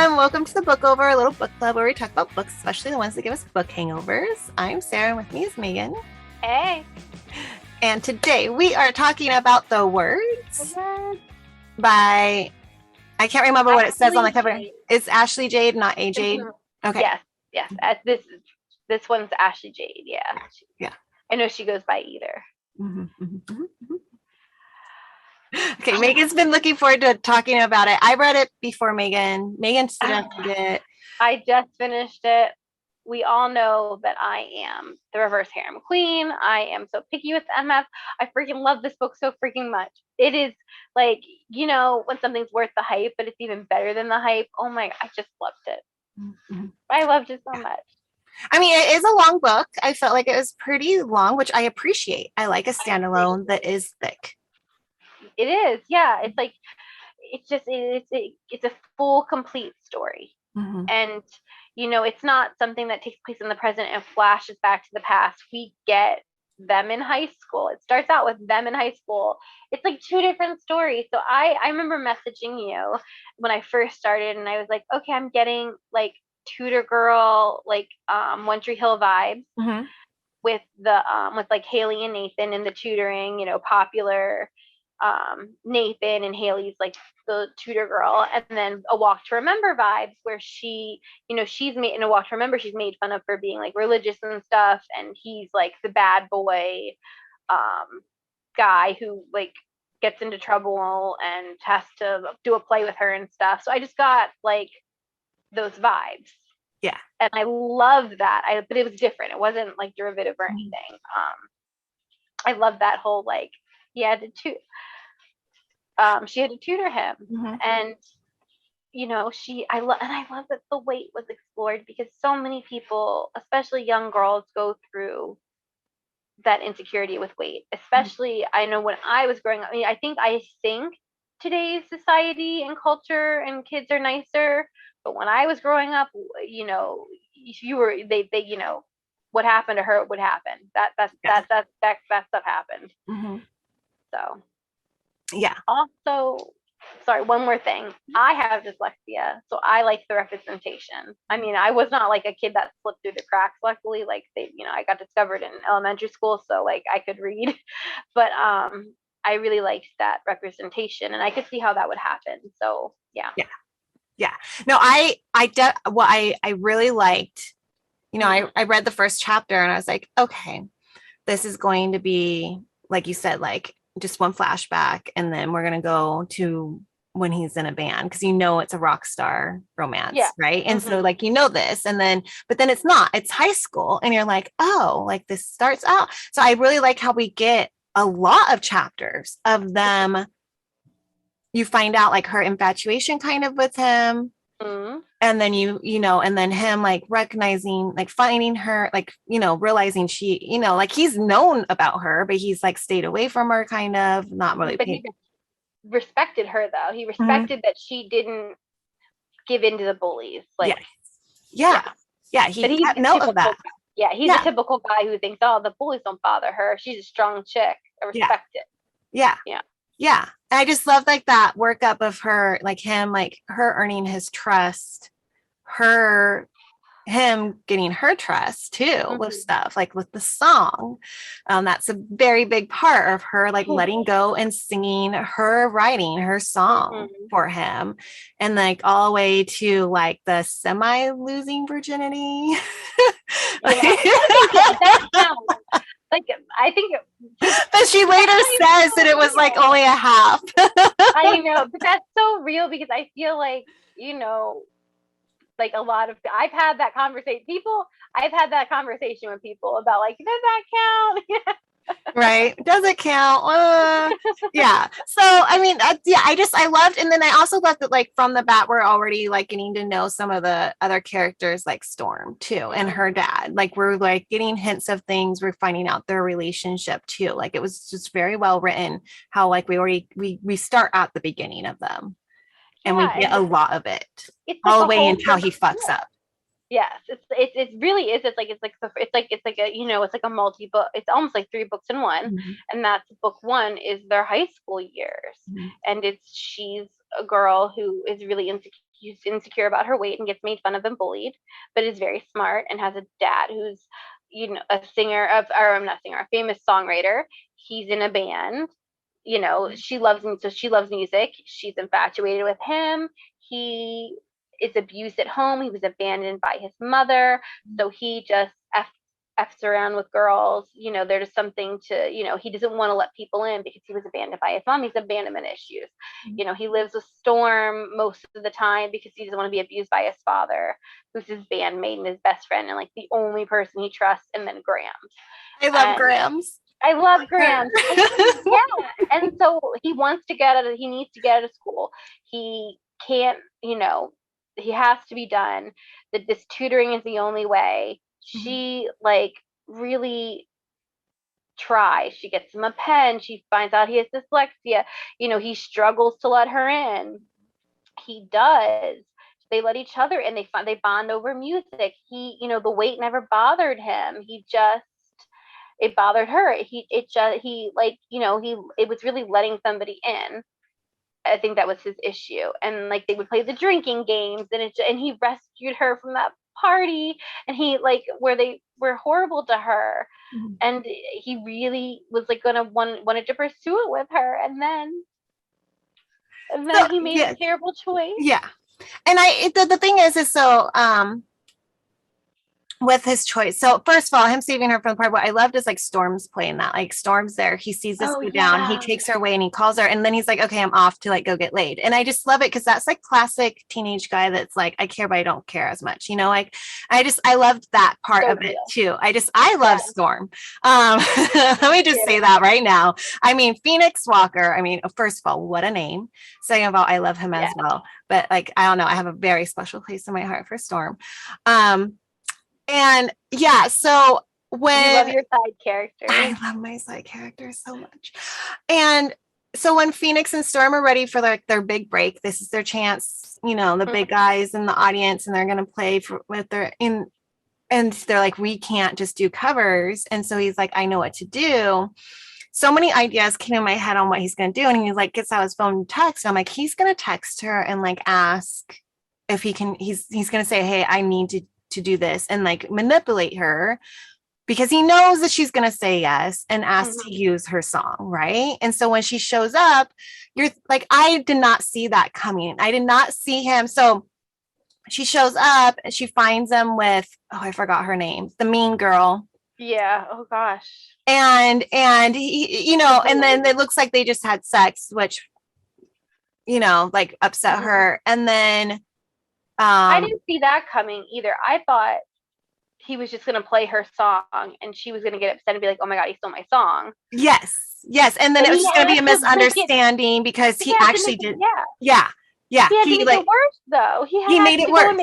Welcome to the Book Over, a little book club where we talk about books, especially the ones that give us book hangovers. I'm Sarah, and with me is Megan. Hey. And today we are talking about The Words by, I can't remember what it says on the cover. Jade. It's Ashley Jade, not A Jade. Okay. Yes. This one's Ashley Jade. Yeah. Yeah. I know she goes by either. Okay, Megan's been looking forward to talking about it. I read it before Megan. Megan finished it. I just finished it. We all know that I am the reverse harem queen. I am so picky with MF. I freaking love this book so freaking much. It is like, when something's worth the hype, but it's even better than the hype. Oh my, I just loved it. I loved it so much. I mean, it is a long book. I felt like it was pretty long, which I appreciate. I like a standalone that is thick. It is, yeah. It's like it's a full, complete story, and it's not something that takes place in the present and flashes back to the past. We get them in high school. It starts out with them in high school. It's like two different stories. So I remember messaging you when I first started, and I was like, okay, I'm getting like Tutor Girl, like One Tree Hill vibes with the with like Haley and Nathan in the tutoring, popular Nathan and Haley's like the tutor girl, and then A Walk to Remember vibes where she's made in A Walk to Remember, she's made fun of for being like religious and stuff, and he's like the bad boy guy who like gets into trouble and has to do a play with her and stuff. So I just got like those vibes. Yeah. And I loved that. But it was different. It wasn't like derivative or anything. I love that whole like she had to tutor him, and I love that the weight was explored, because so many people, especially young girls, go through that insecurity with weight. Especially, I know when I was growing up. I mean, I think today's society and culture and kids are nicer, but when I was growing up, if you were what happened to her would happen. That stuff happened. So, yeah. Also, sorry, one more thing. I have dyslexia, so I like the representation. I mean, I was not like a kid that slipped through the cracks. Luckily, like I got discovered in elementary school, so like I could read. But I really liked that representation, and I could see how that would happen. So yeah. No, I really liked. I read the first chapter and I was like, okay, this is going to be, like you said, like just one flashback, and then we're gonna go to when he's in a band, because it's a rock star romance, right? And so like this, and then but then it's not, it's high school, and you're like, oh, like this starts out. So I really like how we get a lot of chapters of them. You find out like her infatuation kind of with him. And then and then him like recognizing, like finding her, like, realizing she, like he's known about her, but he's like stayed away from her, kind of not really. But he respected her, though. He respected that she didn't give in to the bullies. Like, yeah. He's got note of that. Yeah, he's a typical guy who thinks, oh, the bullies don't bother her. She's a strong chick. I respect it. Yeah. I just love like that workup of her, like him, like her earning his trust, him getting her trust too, with stuff like with the song. That's a very big part of her, like letting go and singing, her writing her song for him, and like all the way to like the semi losing virginity. Like, I think but she later says that it was like only a half. I know, but that's so real, because I feel like, like a lot of, I've had that conversation with people about like, does that count? Right? Does it count? Yeah. So I mean, I loved, and then I also loved that like from the bat we're already like getting to know some of the other characters, like Storm too, and her dad. Like we're like getting hints of things. We're finding out their relationship too. Like it was just very well written. How like we start at the beginning of them, and we get a lot of it all the way into how he fucks up. Yes, it really is. It's like a multi-book. It's almost like 3 books in one, and that's book 1 is their high school years, and she's a girl who is really insecure who's insecure about her weight and gets made fun of and bullied, but is very smart and has a dad who's, a singer or I'm not a singer, a famous songwriter. He's in a band. She loves music. She's infatuated with him. He is abused at home. He was abandoned by his mother, so he just f's around with girls. There's something to, he doesn't want to let people in because he was abandoned by his mom. He's abandonment issues. He lives with Storm most of the time because he doesn't want to be abused by his father, who's his bandmate and his best friend and like the only person he trusts, and then Grams. I love Grams. I love Grams. Yeah. And so he needs to get out of school. He can't, he has to be done. That this tutoring is the only way. She like really tries. She gets him a pen. She finds out he has dyslexia. He struggles to let her in. He does. They let each other in. They bond over music. The weight never bothered him. It bothered her. It was really letting somebody in. I think that was his issue. And like they would play the drinking games, and he rescued her from that party, and he like where they were horrible to her, and he really was like wanted to pursue it with her, and then he made a terrible choice. Yeah, and the thing is so with his choice. So first of all, him saving her from the part, what I loved is like Storm's playing that. Like Storm's there, he sees this go down, he takes her away and he calls her, and then he's like, okay, I'm off to like go get laid. And I just love it because that's like classic teenage guy that's like, I care but I don't care as much, like I loved that part of it too. I love Storm. Let me just say that right now. I mean, Phoenix Walker, first of all, what a name. Second of all, I love him as well, but like I don't know, I have a very special place in my heart for Storm. And yeah, so when you love your side character, I love my side characters so much. And so when Phoenix and Storm are ready for their big break, this is their chance, the big guys in the audience, and they're going to play and they're like, we can't just do covers. And so he's like, I know what to do. So many ideas came in my head on what he's going to do. And he like gets out his phone and text. I'm like, he's going to text her and like ask if he can, he's going to say, hey, I need to do this, and like manipulate her because he knows that she's going to say yes and ask to use her song. Right. And so when she shows up, you're like, I did not see that coming. I did not see him. So she shows up and she finds him with, I forgot her name, the mean girl. Yeah. Oh gosh. And he, and then it looks like they just had sex, which, like upset her. And then, I didn't see that coming either. I thought he was just going to play her song and she was going to get upset and be like, oh my God, he stole my song. Yes. And then it was just going to be a misunderstanding because he actually did. Yeah. He had to make it worse though. He made it worse.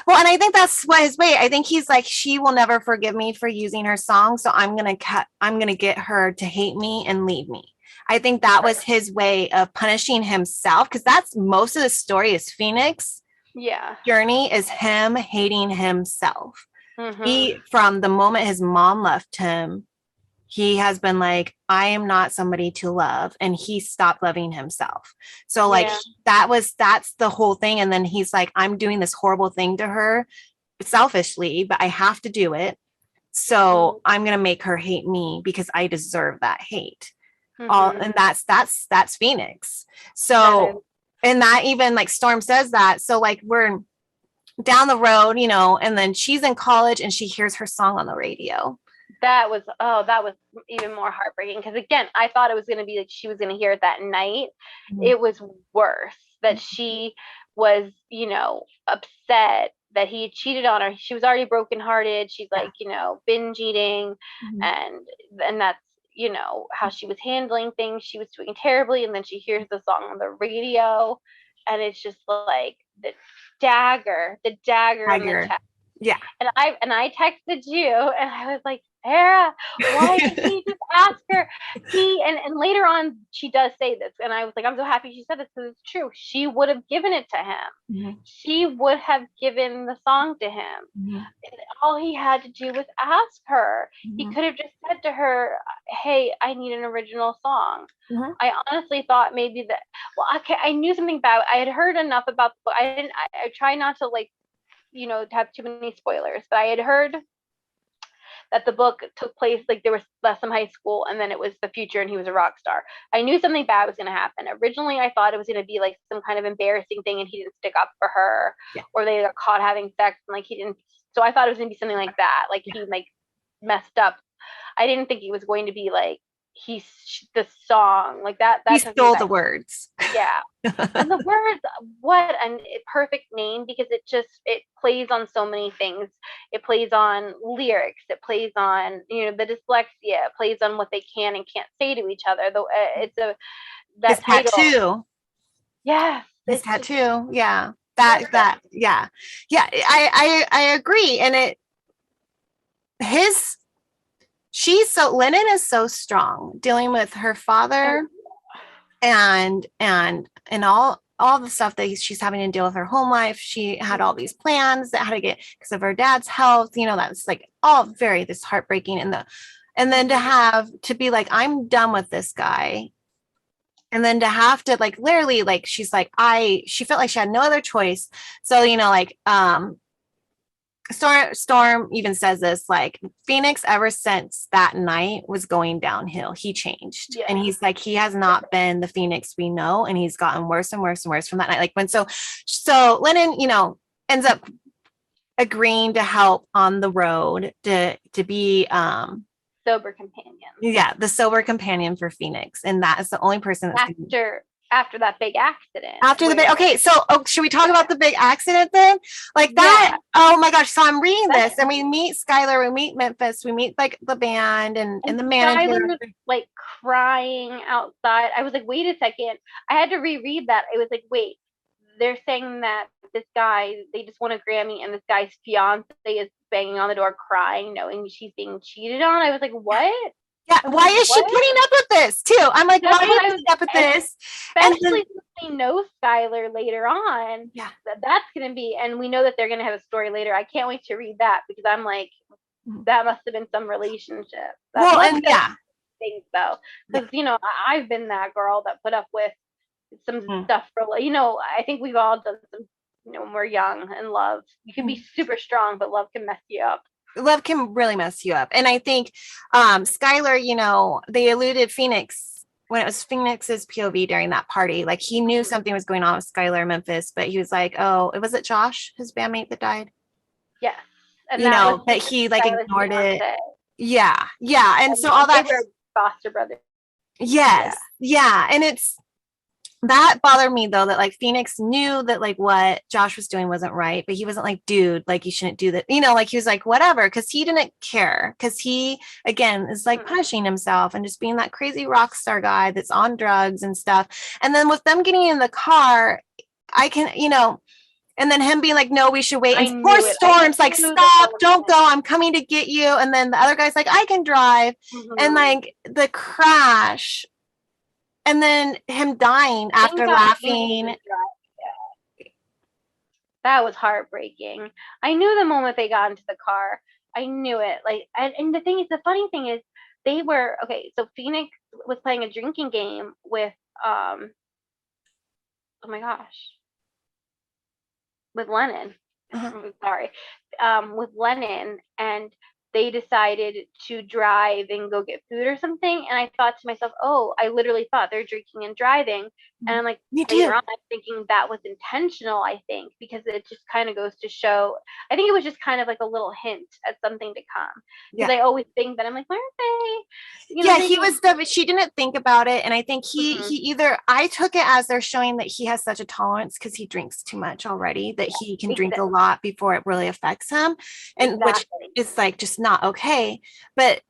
Well, and I think that's what his way. I think he's like, she will never forgive me for using her song. So I'm going to get her to hate me and leave me. I think that was his way of punishing himself. Cause that's most of the story is Phoenix. Yeah. Journey is him hating himself. He, from the moment his mom left him, he has been like, I am not somebody to love. And he stopped loving himself. So like, that's the whole thing. And then he's like, I'm doing this horrible thing to her selfishly, but I have to do it. So I'm going to make her hate me because I deserve that hate. And that's Phoenix. So, and that even like Storm says that. So like we're down the road, and then she's in college and she hears her song on the radio. That was even more heartbreaking because again, I thought it was going to be like she was going to hear it that night. It was worse that she was, upset that he cheated on her. She was already brokenhearted. She's like, binge eating, and that's, how she was handling things. She was doing terribly, and then she hears the song on the radio, and it's just like the dagger in the chest. Yeah. And I texted you, and I was like, Sarah, why did he just ask her? And later on, she does say this, and I was like, I'm so happy she said this because it's true. She would have given it to him. She would have given the song to him. All he had to do was ask her. He could have just said to her, hey, I need an original song. I honestly thought maybe that, Well, okay, I knew something about. I had heard enough about the book. I didn't. I try not to like, to have too many spoilers, but I had heard that the book took place like there was some high school, and then it was the future, and he was a rock star. I knew something bad was going to happen. Originally, I thought it was going to be like some kind of embarrassing thing, and he didn't stick up for her, Yeah. or they got caught having sex, and like he didn't. So I thought it was going to be something like that, like he like messed up. I didn't think it was going to be like he's the song like that. He That took me stole back. the words. Yeah. And the words, what a perfect name, because it plays on so many things. It plays on lyrics. It plays on the dyslexia. It plays on what they can and can't say to each other. Though it's that His title. tattoo. Yes. His tattoo. Yeah. That. Yeah. Yeah. I agree. And Lennon is so strong dealing with her father and all the stuff that she's having to deal with her home life. She had all these plans that had to get because of her dad's health, that's like all very this heartbreaking, and then to be like, I'm done with this guy. And then to have to like literally like she's like she felt like she had no other choice. So like Storm even says this, like Phoenix ever since that night was going downhill. He changed. Yeah. And he's like, he has not been the Phoenix we know. And he's gotten worse and worse and worse from that night. Like so Lennon, ends up agreeing to help on the road to be, sober companion. Yeah. The sober companion for Phoenix. And that is the only person that's after that big accident. Okay, so should we talk about the big accident then? Like that, yeah. Oh my gosh, so I'm reading this and we meet Skylar, we meet Memphis, we meet like the band and the manager. Skylar was like crying outside. I was like, wait a second. I had to reread that. I was like, wait, they're saying that this guy, they just won a Grammy and this guy's fiance is banging on the door crying, knowing she's being cheated on. I was like, what? Yeah, why is she putting up with this too? I'm like, why would she put up with this? Especially since we know Skylar later on. Yeah, that's gonna be, and we know that they're gonna have a story later. I can't wait to read that because I'm like, that must have been some relationship. Things though, because I've been that girl that put up with some stuff for I think we've all done some. When we're young and love, you can be super strong, but love can mess you up. Love can really mess you up. And I think Skylar, they alluded Phoenix when it was Phoenix's POV during that party, like he knew something was going on with Skylar Memphis, but he was like, oh, was it Josh, his bandmate that died? Yes. And that he like ignored it. Yeah. And so all that foster brother. Yes. Yeah. And that bothered me though, that like Phoenix knew that like what Josh was doing wasn't right, but he wasn't like, dude, like you shouldn't do that. Like he was like, whatever. Cause he didn't care. Cause he, again, is like punishing himself and just being that crazy rock star guy that's on drugs and stuff. And then with them getting in the car, I can, and then him being like, no, we should wait. And poor Storm's like, stop, don't go. I'm coming to get you. And then the other guy's like, I can drive. And like the crash, and then him dying after laughing. That was heartbreaking. I knew the moment they got into the car. I knew it. Like, and the funny thing is, they were okay. So Phoenix was playing a drinking game with oh my gosh, with Lennon. Sorry, with Lennon, and they decided to drive and go get food or something. And I thought to myself, oh, I literally thought they're drinking and driving. And I'm like, later on, I'm thinking that was intentional, I think, because it just kind of goes to show, I think it was just kind of like a little hint at something to come. Because I always think that I'm like, where are they? She didn't think about it. And I think he either, I took it as they're showing that he has such a tolerance because he drinks too much already, that he can drink a lot before it really affects him. And which is like, just not okay. But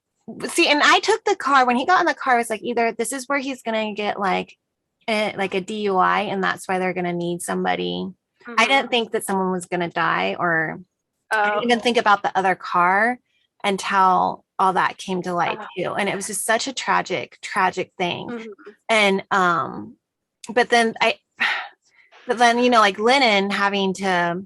see, and I took the car when he got in the car, it was like either this is where he's gonna get like a DUI and that's why they're gonna need somebody. I didn't think that someone was gonna die, or I didn't even think about the other car until all that came to light too. And it was just such a tragic thing. And but then like Lennon having to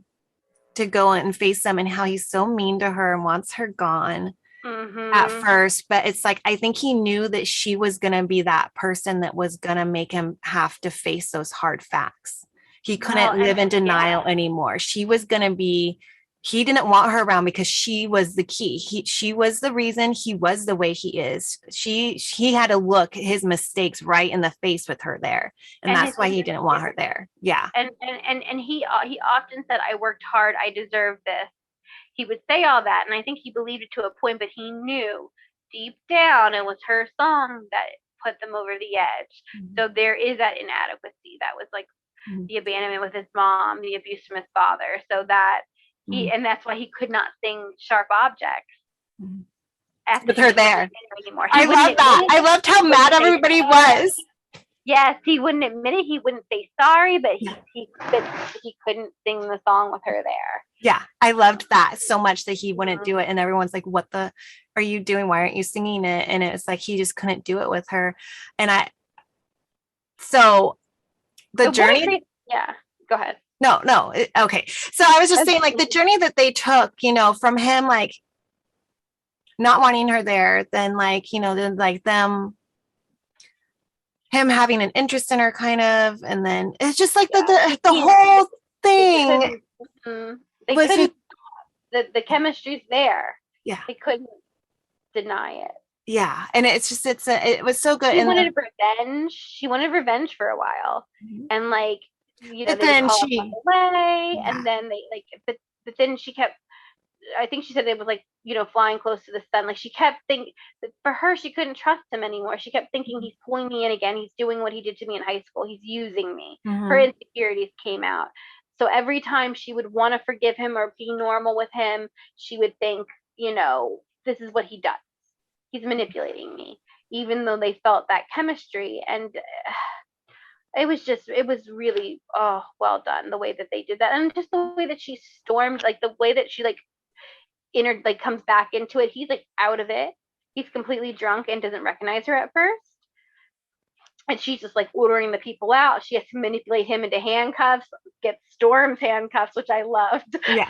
go and face them and how he's so mean to her and wants her gone. at Mm-hmm. first, but it's like I think he knew that she was going to be that person that was going to make him have to face those hard facts. He Well, couldn't and live in denial yeah, anymore. She was going to be, he didn't want her around because she was the key. She was the reason he was the way he is. He had to look his mistakes right in the face with her there, and and his that's why he didn't want her there. Yeah. and he often said, "I worked hard. I deserve this." He would say all that, and I think he believed it to a point, but he knew deep down it was her song that put them over the edge. Mm-hmm. So there is that inadequacy that was like Mm-hmm. the abandonment with his mom, the abuse from his father, so that and that's why he could not sing Sharp Objects Mm-hmm. after With he her just wouldn't there. admit it anymore. He I wouldn't love admit that. it. I loved how He mad wouldn't say everybody sorry. was. Yes, he wouldn't admit it. He wouldn't say sorry, but Yeah. he couldn't sing the song with her there. Yeah, I loved that so much that he wouldn't Mm-hmm. do it. And everyone's like, what the are you doing? Why aren't you singing it? And it's like he just couldn't do it with her. And so the journey, Yeah, go ahead. no, okay. So I was just saying, like, the journey that they took, from him, like, not wanting her there, then, like, then, like, him having an interest in her, kind of. And then it's just like the whole thing They was just, couldn't. The chemistry's there. yeah. They couldn't deny it. Yeah. And it's just, it was so good. She And wanted revenge. She wanted revenge for a while, and like but they would then call up on the way, yeah. and then they but then she kept. I think she said it was like flying close to the sun. Like she kept thinking that for her she couldn't trust him anymore. She kept thinking he's pulling me in again. He's doing what he did to me in high school. He's using me. Her Mm-hmm. insecurities came out. So every time she would want to forgive him or be normal with him, she would think, this is what he does. He's manipulating me, even though they felt that chemistry. And it was really, well done the way that they did that. And just the way that she stormed, like the way that she comes back into it. He's like out of it. He's completely drunk and doesn't recognize her at first. And she's just like ordering the people out. She has to manipulate him into handcuffs, get Storm's handcuffs, which I loved. Yeah.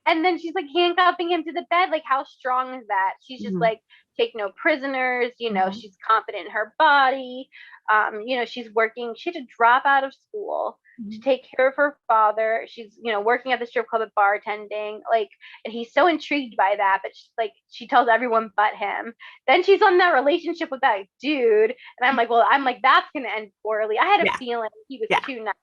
And then she's like handcuffing him to the bed. Like, how strong is that? She's just Mm-hmm. like, take no prisoners. Mm-hmm. She's confident in her body. She's working. She had to drop out of school to take care of her father. She's, working at the strip club at bartending. Like, and he's so intrigued by that, but she's like, she tells everyone but him. Then she's on that relationship with that dude. And I'm like, that's going to end poorly. I had a Yeah. feeling he was Yeah. too nice.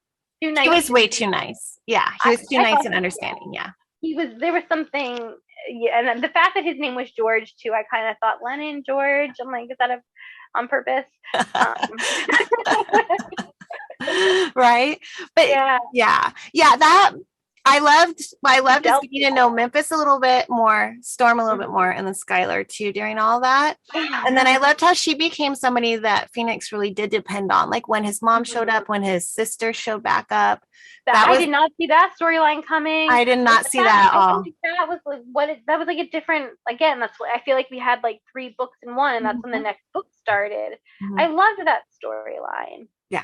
Too nice. He was way too nice. Yeah. He was too nice and understanding. Yeah. There was something, yeah, and the fact that his name was George too, I kind of thought Lennon George. I'm like, is that on purpose? Right. But yeah. That I loved just getting to know Memphis a little bit more, Storm a little bit more, and then Skylar too during all that. And then I loved how she became somebody that Phoenix really did depend on. Like when his mom showed up, when his sister showed back up. I did not see that storyline coming. I did not see that at all. That was like that was like a different, again, that's what I feel like we had like 3 books in one, and that's when the next book started. I loved that storyline. Yeah.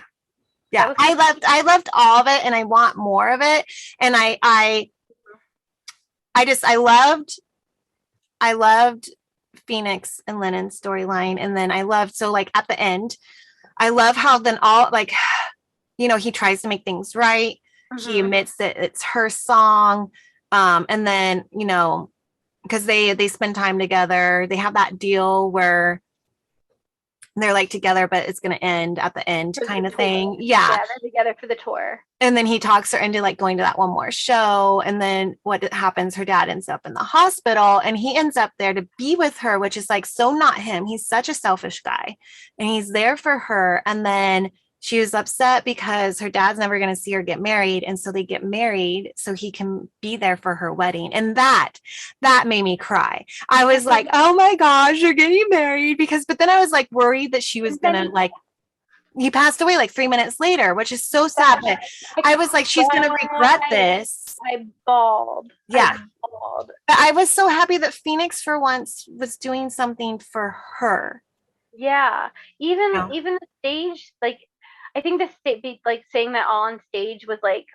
Yeah, I loved all of it, and I want more of it. And I loved Phoenix and Lennon's storyline. And then I loved, so like at the end, I love how then all like, he tries to make things right. He admits that it's her song. And then, because they spend time together, they have that deal where they're like together, but it's going to end at the end kind of thing. Yeah. They're together for the tour. And then he talks her into like going to that one more show. And then what happens? Her dad ends up in the hospital, and he ends up there to be with her, which is like so not him. He's such a selfish guy, and he's there for her. And then she was upset because her dad's never going to see her get married. And so they get married so he can be there for her wedding. And that made me cry. I was like, oh my gosh, you're getting married, but then I was like worried that she was going to like, he passed away like 3 minutes later, which is so sad. But I was like, she's going to regret this. I bawled. Yeah. But I was so happy that Phoenix for once was doing something for her. Yeah. Even the stage, like, I think the state, like saying that all on stage was like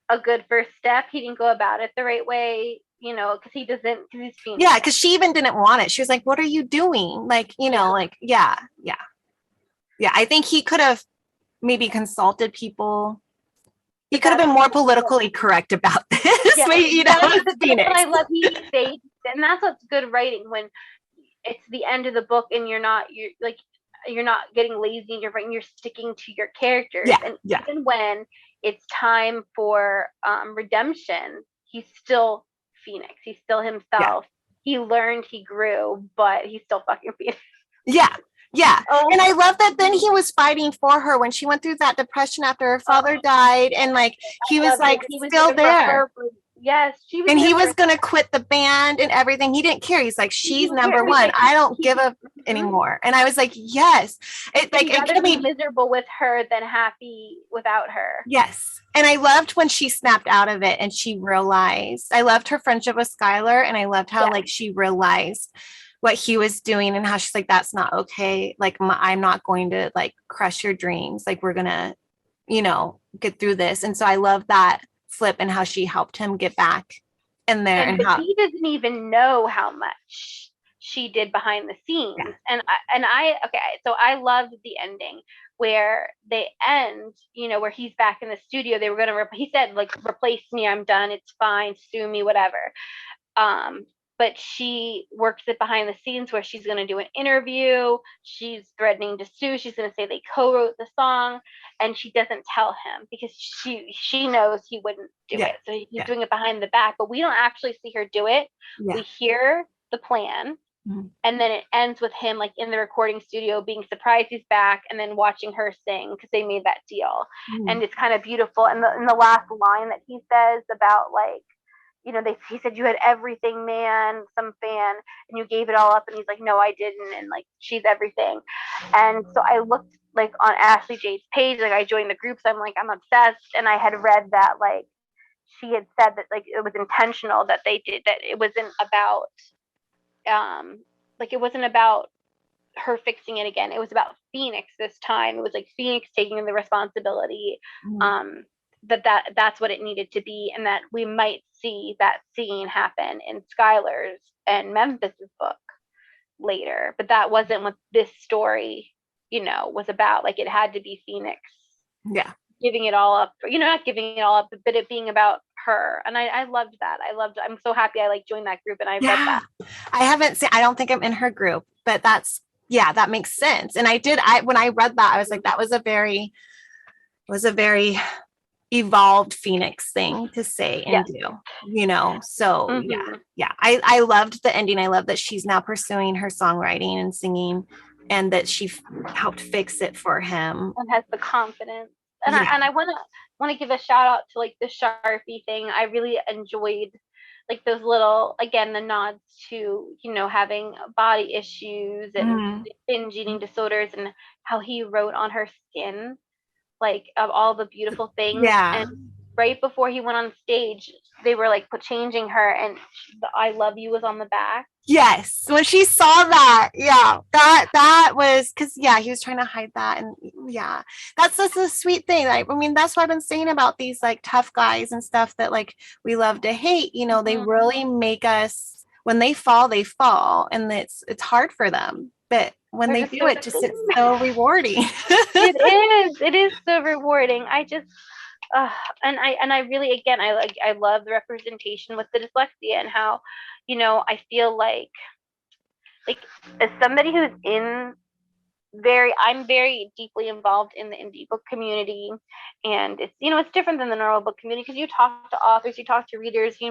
a good first step. He didn't go about it the right way. because because he's Phoenix. Yeah, because she even didn't want it. She was like, what are you doing? Like, like, yeah. Yeah, I think he could have maybe consulted people. He could have been more politically correct about this. Yeah, that's what I love. And that's what's good writing, when it's the end of the book and you're not getting lazy and you're sticking to your characters. Yeah, and even when it's time for redemption, he's still Phoenix. He's still himself. Yeah. He learned, he grew, but he's still fucking Phoenix. Yeah. Yeah. Oh. And I love that then he was fighting for her when she went through that depression after her father died. And like, he was like still there. Yes. And he was going to quit the band and everything. He didn't care. He's like, she's number one. I don't give up anymore. And I was like, yes. It could be miserable with her than happy without her. Yes. And I loved when she snapped out of it and she realized, I loved her friendship with Skylar. And I loved how like she realized what he was doing and how she's like, that's not okay. Like, I'm not going to like crush your dreams. Like, we're going to, get through this. And so I love that flip and how she helped him get back in there. And how he doesn't even know how much she did behind the scenes. Yeah. So I loved the ending where they end, where he's back in the studio. They were going to, he said, like, replace me. I'm done. It's fine. Sue me, whatever. But she works it behind the scenes where she's going to do an interview. She's threatening to sue. She's going to say they co-wrote the song, and she doesn't tell him because she knows he wouldn't do it. So he's doing it behind the back, but we don't actually see her do it. Yeah. We hear the plan, and then it ends with him like in the recording studio being surprised he's back, and then watching her sing because they made that deal. And it's kind of beautiful. And the last line that he says about like, he said, you had everything, man, some fan, and you gave it all up. And he's like, no, I didn't. And like, she's everything. And so I looked like on Ashley Jade's page, like I joined the groups. I'm like, I'm obsessed. And I had read that like, she had said that like, it was intentional that they did, that it wasn't about, it wasn't about her fixing it again. It was about Phoenix this time. It was like Phoenix taking the responsibility. That's what it needed to be, and that we might see that scene happen in Skylar's and Memphis's book later, but that wasn't what this story was about. Like, it had to be Phoenix giving it all up, not giving it all up, but it being about her. And I loved that. I'm so happy I like joined that group and I read that. I don't think I'm in her group, but that makes sense. And when I read that, I was like, that was a very evolved Phoenix thing to say and do, so I loved the ending. I love that she's now pursuing her songwriting and singing, and that she helped fix it for him and has the confidence. And I want to give a shout out to like the Sharpie thing. I really enjoyed like those little, again, the nods to having body issues and binge eating disorders, and how he wrote on her skin like of all the beautiful things. And right before he went on stage, they were like changing her, and the I love you was on the back. Yes, when she saw that, that was because he was trying to hide that. And that's just a sweet thing. Like, I mean, that's what I've been saying about these like tough guys and stuff that like we love to hate. They really make us, when they fall, and it's hard for them, but when they do it, just it's so rewarding. It is so rewarding. I just and I really, again, I love the representation with the dyslexia, and how I feel like as somebody who's I'm very deeply involved in the indie book community, and it's it's different than the normal book community because you talk to authors, you talk to readers, you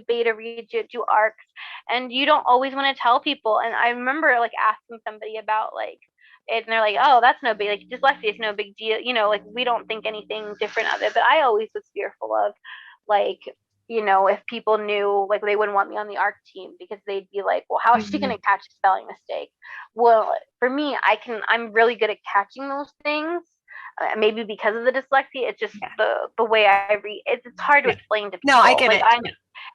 beta read, you do arcs, and you don't always want to tell people. And I remember like asking somebody about like it, and they're like, oh, that's no big, like dyslexia is no big deal, like we don't think anything different of it. But I always was fearful of like if people knew, like they wouldn't want me on the ARC team because they'd be like, well, how is she going to catch a spelling mistake? Well, for me, I'm really good at catching those things. Maybe because of the dyslexia, it's just the way I read. It's hard to explain to people. No, I get it.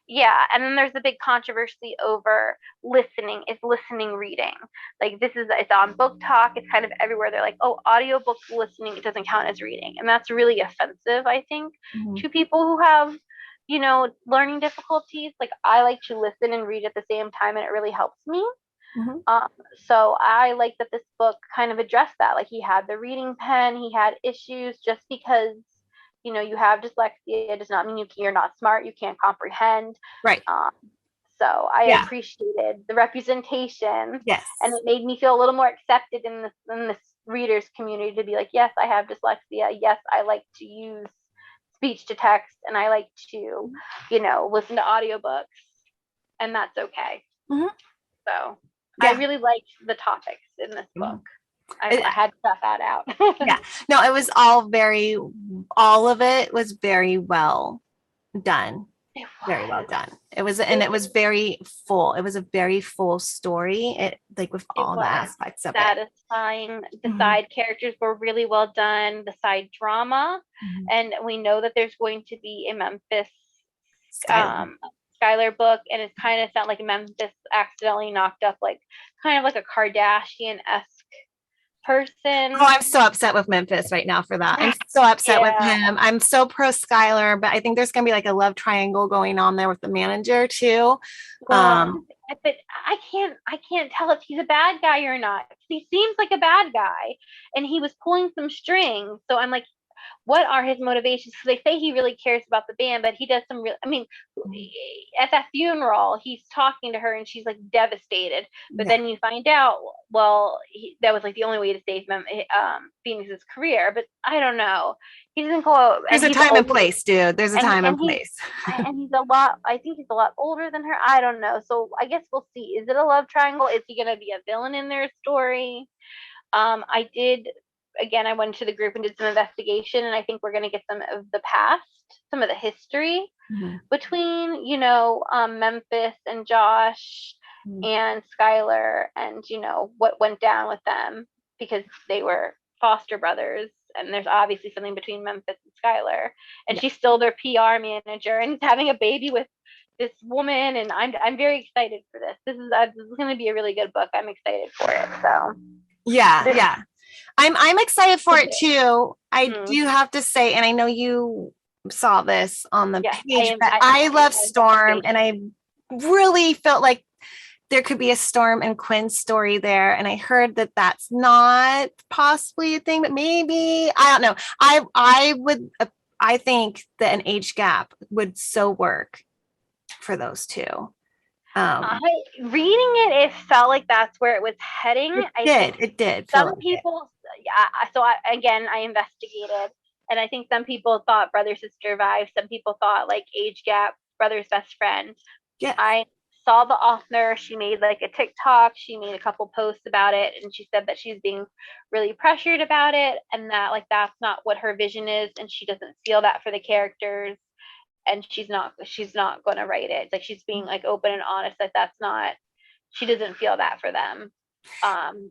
And then there's a big controversy over listening. Is listening reading? Like it's on Book Talk. It's kind of everywhere. They're like, oh, audiobook listening, it doesn't count as reading. And that's really offensive, I think, to people who have learning difficulties. Like, I like to listen and read at the same time, and it really helps me. Mhm. So I like that this book kind of addressed that. Like, he had the reading pen, he had issues. Just because you have dyslexia does not mean you're not smart. You can't comprehend. Right. Um, so I Yeah. appreciated the representation, and Yes. it made me feel a little more accepted in this readers community, to be like, yes, I have dyslexia. Yes, I like to use speech to text, and I like to, listen to audiobooks, and that's okay. Mhm. So I Yeah. really liked the topics in this book. Mhm. I had to stuff that out. Yeah. No, it was all of it was very well done. It Very well was. done. It was very full. It was a very full story. It like with It all the was aspects of it. satisfying. The Mhm. side characters were really well done. The side drama, Mhm. and we know that there's going to be a Memphis Skylar. Skylar book, and it's kind of sound like Memphis accidentally knocked up like kind of like a Kardashian-esque Oh, person. I'm so upset with Memphis right now for that. I'm so upset with Yeah. him. I'm so pro Skylar, but I think there's gonna be like a love triangle going on there with the manager too. Well, but I can't tell if he's a bad guy or not. He seems like a bad guy, and he was pulling some strings. So I'm like, what are his motivations? Because they say he really cares about the band, but he does some real. I mean, at that funeral, he's talking to her, and she's like devastated. But Yeah. then you find out, well, that was like the only way to save Phoenix's career. But I don't know. He doesn't go out, There's and a he's time and old, place, dude. There's a and time and and he's place. and he's a lot. I think he's a lot older than her. I don't know. So I guess we'll see. Is it a love triangle? Is he gonna be a villain in their story? I did, again, I went to the group and did some investigation, and I think we're going to get some of the past, some of the history Mhm. between, Memphis and Josh Mhm. and Skylar, and, what went down with them, because they were foster brothers. And there's obviously something between Memphis and Skylar, and Yeah. she's still their PR manager and having a baby with this woman. And I'm very excited for this. This is going to be a really good book. I'm excited for it. So Yeah, this yeah. I'm excited for is it too. I Mhm. do have to say, and I know you saw this on the Yes, I page, am. but I love I love the Storm, page. and I really felt like there could be a Storm and Quinn story there. And I heard that that's not possibly a thing, but maybe I don't know. I would I think that an age gap would so work for those two. I Um, reading it felt like that's where it was heading. I think it did feel some like it. people, yeah. So again, I investigated, and I think some people thought brother sister vibes. Some people thought like age gap, brother's best friend. Yes. I saw the author. She made like a TikTok. She made a couple posts about it, and she said that she's being really pressured about it, and that like that's not what her vision is, and she doesn't feel that for the characters, and she's not going to write it. It's like she's being like open and honest that that's not, she doesn't feel that for them.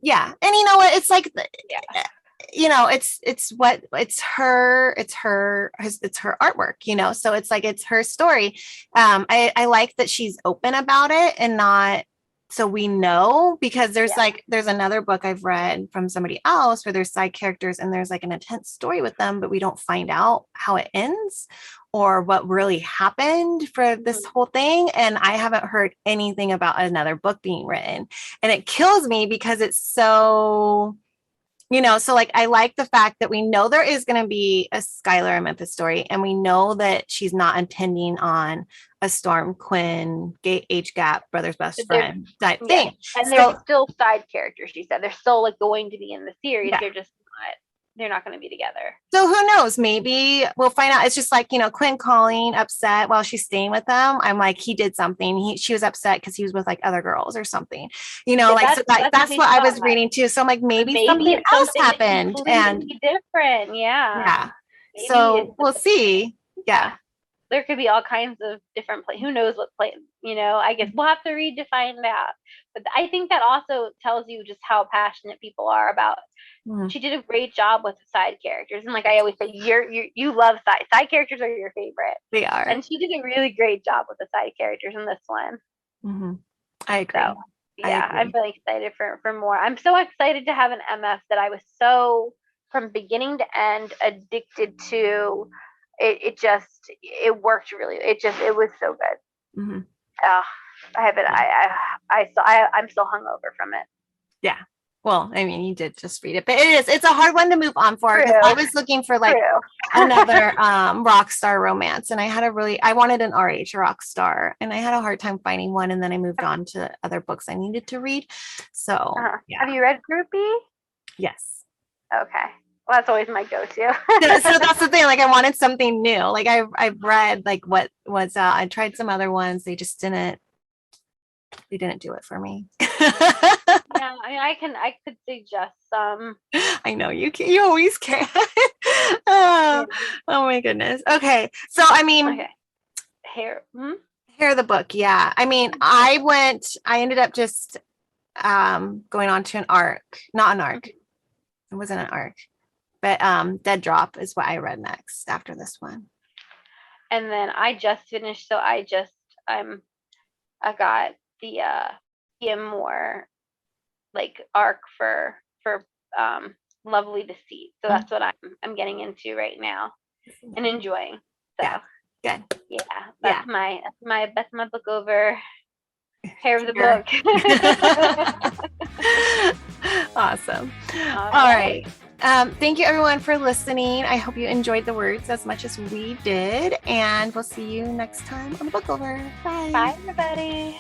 Yeah. And you know what? It's like Yeah. it's what it's her artwork, so it's like it's her story. I like that she's open about it and not, so we know, because Yeah. there's another book I've read from somebody else where there's side characters and there's like an intense story with them, but we don't find out how it ends or what really happened for this Mhm. whole thing. And I haven't heard anything about another book being written, and it kills me because it's so, so like I like the fact that we know there is going to be a Skylar and Memphis story, and we know that she's not intending on a Storm Quinn age gap brother's best There's friend type Yes, thing. and there's So still side characters. She said they're still like going to be in the series. yeah. They're not going to be together. So who knows? Maybe we'll find out. It's just like, Quinn calling upset while she's staying with them. I'm like, he did something. She was upset because he was with like other girls or something, Yeah, like, so that's what that's they what I was thought. reading too. So I'm like, maybe Maybe something it's else something happened. And completely different. Yeah. yeah, Maybe so it's we'll see. Yeah. Yeah. There could be all kinds of different play. Who knows what play? I guess we'll have to read to find out. But I think that also tells you just how passionate people are about. Mm. She did a great job with the side characters, and like I always say, you love side characters are your favorite, They are. and she did a really great job with the side characters in this one. Mm-hmm. I agree. So I yeah, I'm agree. really excited for more. I'm so excited to have an MF that I was so from beginning to end addicted to. it worked really. It was so good. Mm-hmm. I haven't. I'm still hungover from it. Yeah. Well, I mean, you did just read it, but it's a hard one to move on for because I was looking for like another rock star romance, and I wanted an RH rock star, and I had a hard time finding one, and then I moved on to other books I needed to read. So yeah. Have you read Groupie? Yes. Okay. Well, that's always my go-to. So that's the thing. Like, I wanted something new. Like, I've read like what was I tried some other ones. They just didn't do it for me. Yeah, I mean, I could suggest some. I know you can. You always can. Oh my goodness. Okay. So I mean, Hair of the book. Yeah. I mean, I ended up just going on to an arc. Not an arc. It wasn't an arc. But Dead Drop is what I read next after this one. And then I just finished, so I got the Ian Moore like arc for Lovely Deceit. So that's what I'm getting into right now and enjoying. So good. Yeah, that's my book over. Hair of the book. Awesome. All right. Thank you everyone for listening. I hope you enjoyed the words as much as we did, and we'll see you next time on the book over. Bye. Bye everybody.